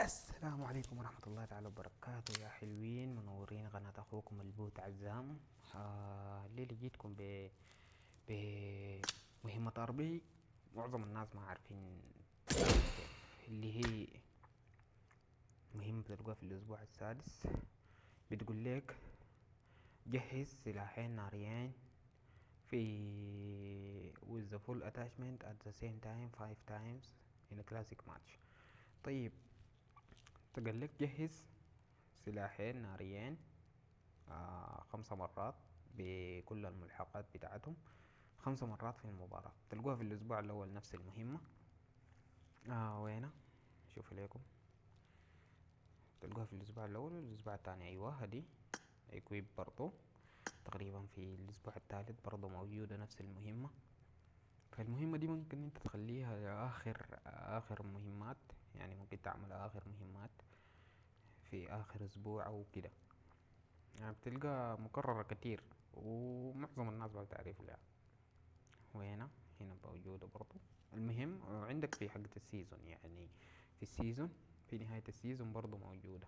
السلام عليكم ورحمة الله تعالى وبركاته، يا حلوين منورين قناة أخوكم البوت عزام. الليلة جيتكم بمهمة أربعي. معظم الناس ما عارفين كيف، اللي هي مهمة بتلقاها في الأسبوع السادس. بتقول لك جهز سلاحين ناريين في with the full attachment at the same time 5 times in a classic match. طيب، تقول لك جهز سلاحين ناريين 5 مرات بكل الملحقات بتاعتهم 5 مرات في المباراة. تلقوها في الأسبوع الأول نفس المهمة. وينها؟ شوف ليكم. تلقوها في الأسبوع الأول والأسبوع الثاني. أيوة هدي ايكويب برضو تقريبا في الأسبوع الثالث برضو موجودة نفس المهمة. فالمهمة دي ممكن انت تخليها آخر مهمات، يعني ممكن تعمل آخر مهمات في آخر أسبوع أو كده. يعني بتلقى مكررة كتير ومعظم الناس ما بتعرف لها. هنا موجودة برضو. المهم عندك في حقة السيزون، يعني في السيزون في نهاية السيزون برضو موجودة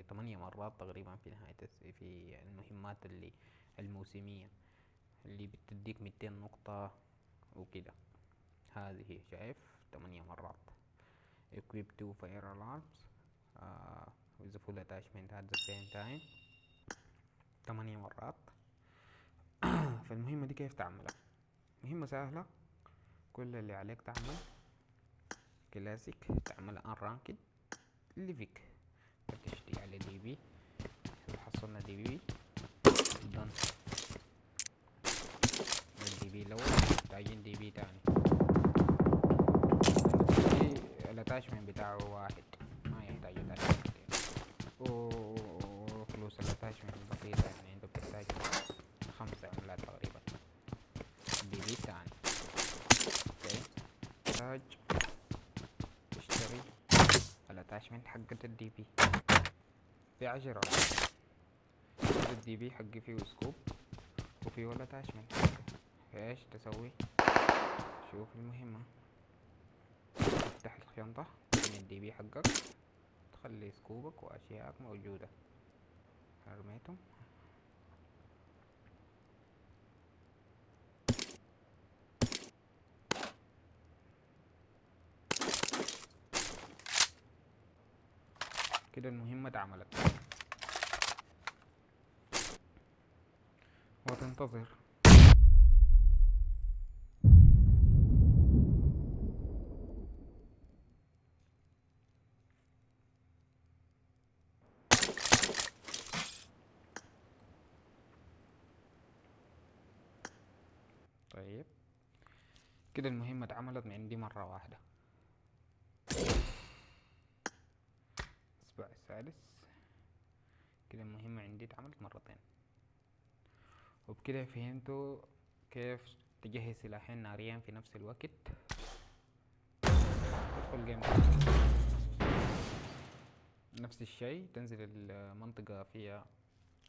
8 مرات تقريبا في نهاية في المهمات اللي الموسمية اللي بتديك 200 نقطة وكده. هذه شايف 8 مرات. equip 2 fire alarms with the full attachment at the same time 8 مرات. فالمهمة دي كيف تعملها؟ مهمة سهلة. كل اللي عليك تعمل كلاسيك، تعمل ان رانكد ليفيك، تشتري على دي بي. حصلنا دي بي دون الدي بي الاول، محتاجين دي بي تاني. الاتاشمنت بتاعه واحد، ما يحتاج اتاشمنت وفلوس الاتاشمنت بسيطة، يعني انت بتحتاج 5 عملات تقريبا. دي بي تاني تحتاج تشتري الاتاشمنت حقت الدي بي ب10. الدي بي حقي فيه سكوب وفيه الاتاشمنت. ايش تسوي؟ شوف المهمة، تفتح الشنطة من الدي بي حقك، تخلي سكوبك واشياءك موجودة. رميتهم. كده المهمة اتعملت وتنتظر. طيب كده المهمة اتعملت من عندي مرة واحدة. الأسبوع السادس كده المهمة عندي اتعملت مرتين. وبكده فهمتوا كيف تجهز سلاحين ناريين في نفس الوقت. تدخل جيم نفس الشيء، تنزل المنطقة فيها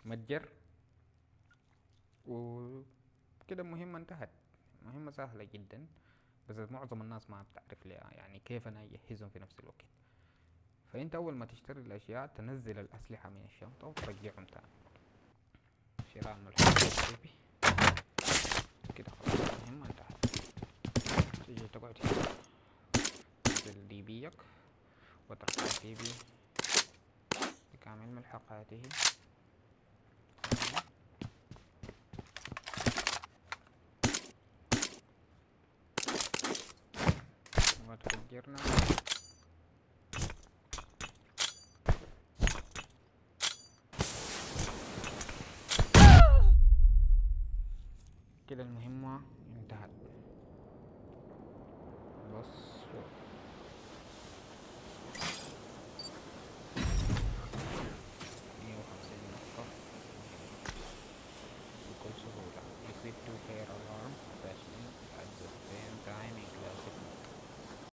متجر، وكده المهمة انتهت. مهمة سهلة جدا، بس معظم الناس ما بتعرف لها يعني كيف انا اجهزهم في نفس الوقت. فانت اول ما تشتري الاشياء تنزل الاسلحة من الشنطة وترجعهم تاني. شراء من الحقيبي كده خلاص المهمة انتهت. تيجي تقعد هنا، تنزل دي بيك وترفع دي بي بكامل ملحقاته. وتفجرنا. كده المهمة انتهت.